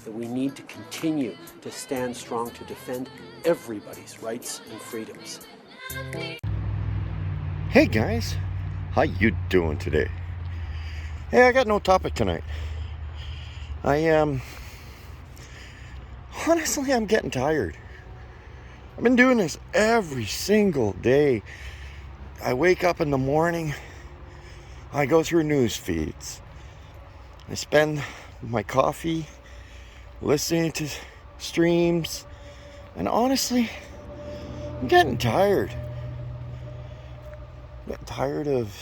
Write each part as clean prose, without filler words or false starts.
that we need to continue to stand strong to defend everybody's rights and freedoms. Hey guys, how you doing today? Hey, I got no topic tonight. Honestly, I'm getting tired. I've been doing this every single day. I wake up in the morning, I go through news feeds. I spend my coffee listening to streams, and honestly, I'm getting tired. I'm getting tired of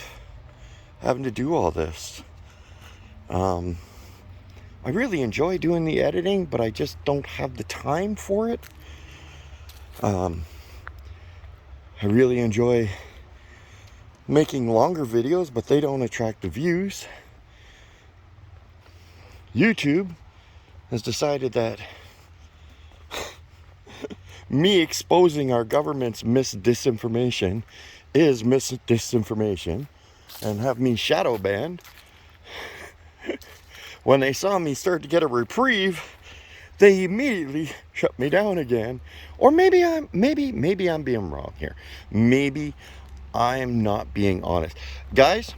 having to do all this. I really enjoy doing the editing, but I just don't have the time for it. I really enjoy making longer videos, but they don't attract the views. YouTube has decided that me exposing our government's disinformation is disinformation, and have me shadow banned. When they saw me start to get a reprieve, they immediately shut me down again. Or maybe I'm being wrong here. Maybe I'm not being honest. Guys,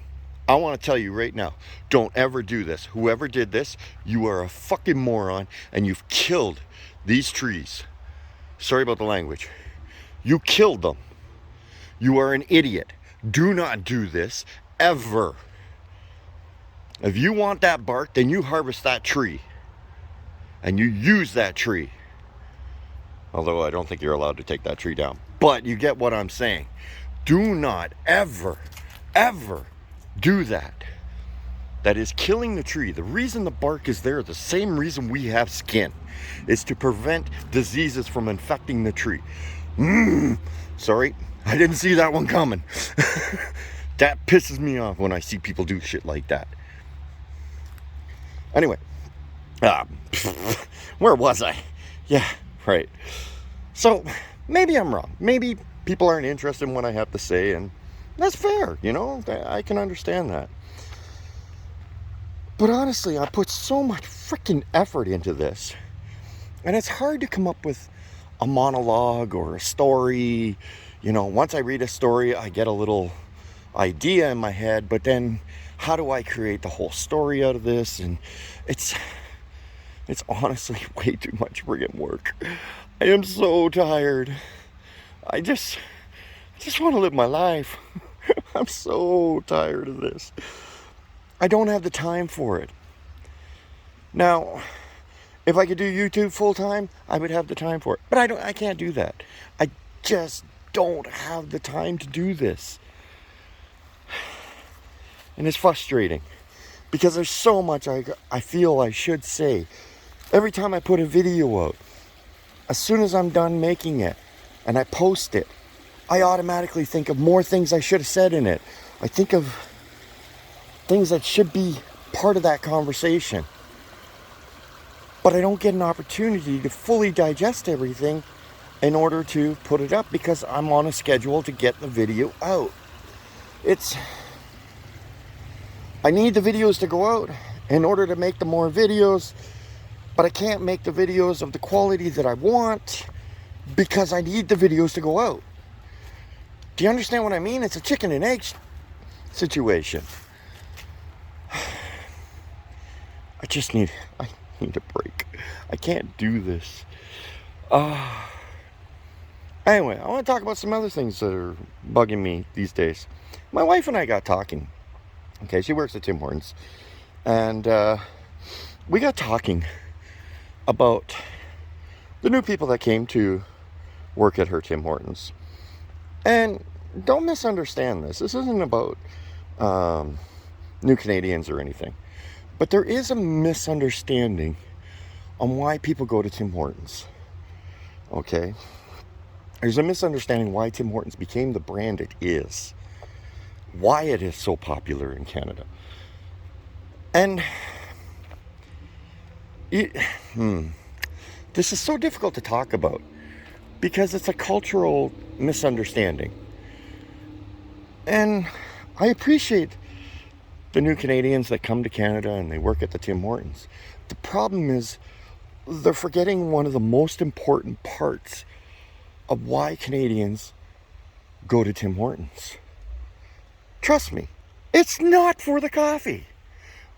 I want to tell you right now, don't ever do this. Whoever did this, you are a fucking moron, and you've killed these trees. Sorry about the language. You killed them. You are an idiot. Do not do this ever. If you want that bark, then you harvest that tree. And you use that tree. Although I don't think you're allowed to take that tree down. But you get what I'm saying. Do not ever, ever do that. That is killing the tree. The reason the bark is there, the same reason we have skin, is to prevent diseases from infecting the tree. Sorry, I didn't see that one coming. That pisses me off when I see people do shit like that. Anyway, where was I? Yeah, right. So, maybe I'm wrong. Maybe people aren't interested in what I have to say, and that's fair, you know? I can understand that. But honestly, I put so much freaking effort into this, and it's hard to come up with a monologue or a story. You know, once I read a story, I get a little idea in my head, but then how do I create the whole story out of this? And it's honestly way too much friggin' work. I am so tired. I just want to live my life. I'm so tired of this. I don't have the time for it. Now, if I could do YouTube full time, I would have the time for it. But I can't do that. I just don't have the time to do this. And it's frustrating because there's so much I feel I should say. Every time I put a video out, as soon as I'm done making it and I post it, I automatically think of more things I should have said in it. I think of things that should be part of that conversation. But I don't get an opportunity to fully digest everything in order to put it up because I'm on a schedule to get the video out. I need the videos to go out in order to make the more videos, but I can't make the videos of the quality that I want because I need the videos to go out. Do you understand what I mean? It's a chicken and egg situation. I need a break. I can't do this. Anyway, I want to talk about some other things that are bugging me these days. My wife and I got talking. Okay, she works at Tim Hortons. And we got talking about the new people that came to work at her Tim Hortons. And don't misunderstand this. This isn't about new Canadians or anything. But there is a misunderstanding on why people go to Tim Hortons. Okay? There's a misunderstanding why Tim Hortons became the brand it is. Why it is so popular in Canada. And this is so difficult to talk about because it's a cultural misunderstanding. And I appreciate the new Canadians that come to Canada and they work at the Tim Hortons. The problem is they're forgetting one of the most important parts of why Canadians go to Tim Hortons. Trust me, it's not for the coffee.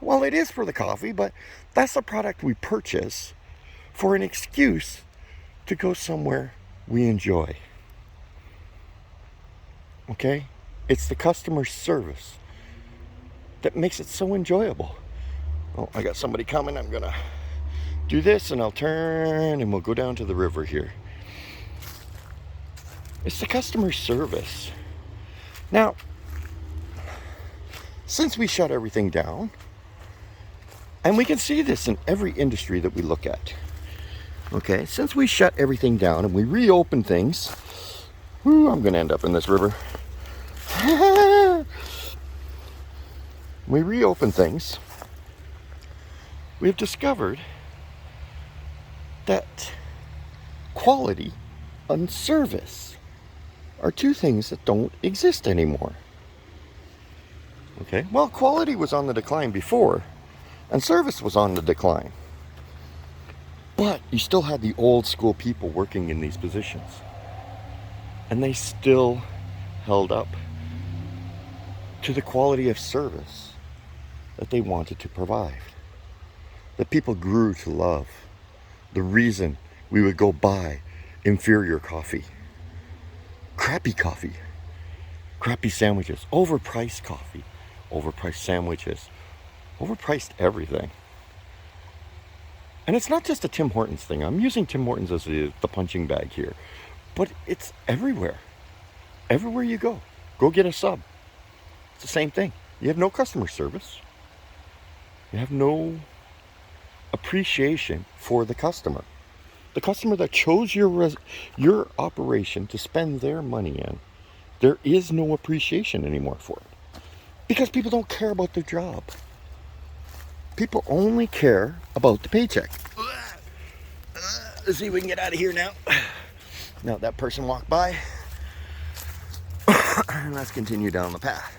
Well, it is for the coffee, but that's the product we purchase for an excuse to go somewhere we enjoy. Okay? It's the customer service that makes it so enjoyable. Oh, I got somebody coming. I'm gonna do this and I'll turn and we'll go down to the river here. It's the customer service. Now, since we shut everything down, and we can see this in every industry that we look at. Okay, since we shut everything down and we reopen things, I'm gonna end up in this river. We reopen things, we've discovered that quality and service are two things that don't exist anymore. Okay, well, quality was on the decline before, and service was on the decline. But you still had the old school people working in these positions. And they still held up to the quality of service that they wanted to provide. That people grew to love. The reason we would go buy inferior coffee, crappy sandwiches, overpriced coffee, overpriced sandwiches, overpriced everything. And it's not just a Tim Hortons thing. I'm using Tim Hortons as the punching bag here. But it's everywhere. Everywhere you go. Go get a sub. It's the same thing. You have no customer service. You have no appreciation for the customer. The customer that chose your operation to spend their money in. There is no appreciation anymore for it. Because people don't care about their job. People only care about the paycheck. Let's see if we can get out of here now. Now that person walked by. And let's continue down the path.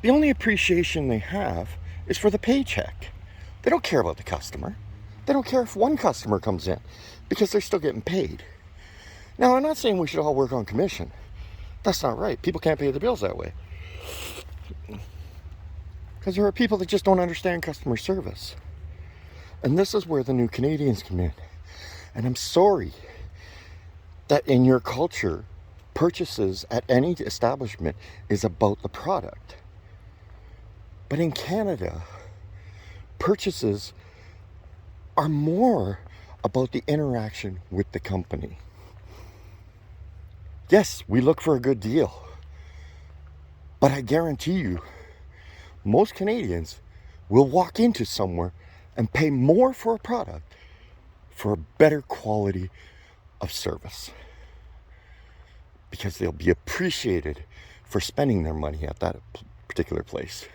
The only appreciation they have is for the paycheck. They don't care about the customer. They don't care if one customer comes in because they're still getting paid. Now, I'm not saying we should all work on commission. That's not right. People can't pay their bills that way. Because there are people that just don't understand customer service. And this is where the new Canadians come in. And I'm sorry that in your culture, purchases at any establishment is about the product. But in Canada, purchases are more about the interaction with the company. Yes, we look for a good deal. But I guarantee you, most Canadians will walk into somewhere and pay more for a product for a better quality of service. Because they'll be appreciated for spending their money at that particular place.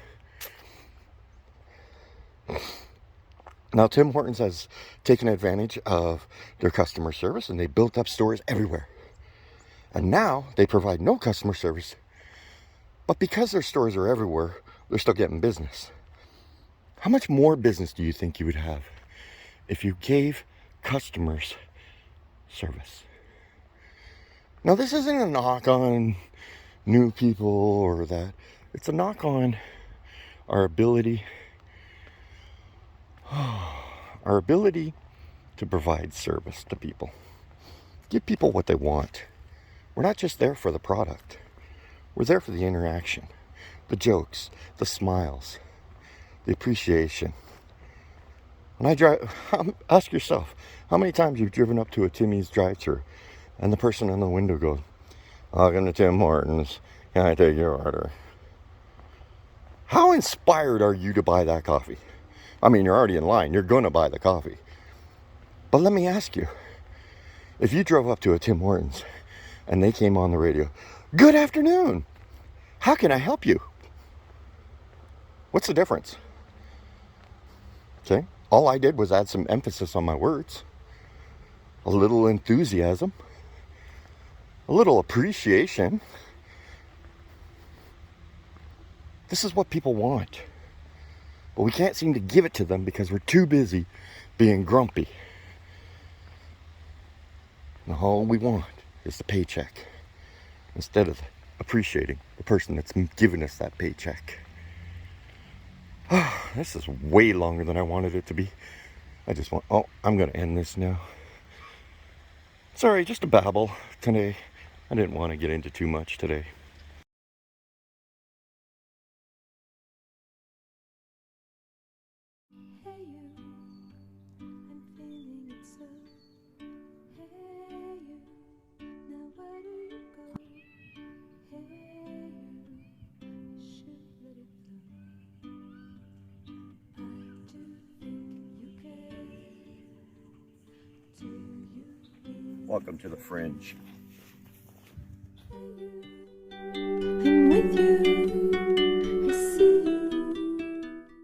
Now, Tim Hortons has taken advantage of their customer service and they built up stores everywhere. And now they provide no customer service. But because their stores are everywhere, they're still getting business. How much more business do you think you would have if you gave customers service? Now, this isn't a knock on new people or that. It's a knock on our ability to provide service to people. Give people what they want. We're not just there for the product. We're there for the interaction, the jokes, the smiles, the appreciation. When I drive, ask yourself, how many times you've driven up to a Timmy's drive-thru and the person in the window goes, "Welcome to Tim Hortons, can I take your order?" How inspired are you to buy that coffee? I mean, you're already in line. You're going to buy the coffee. But let me ask you, if you drove up to a Tim Hortons and they came on the radio, "Good afternoon. How can I help you?" What's the difference? Okay. All I did was add some emphasis on my words, a little enthusiasm, a little appreciation. This is what people want. But we can't seem to give it to them because we're too busy being grumpy. And all we want is the paycheck instead of appreciating the person that's giving us that paycheck. This is way longer than I wanted it to be. I'm going to end this now. Sorry, just a babble today. I didn't want to get into too much today. Welcome to the Fringe.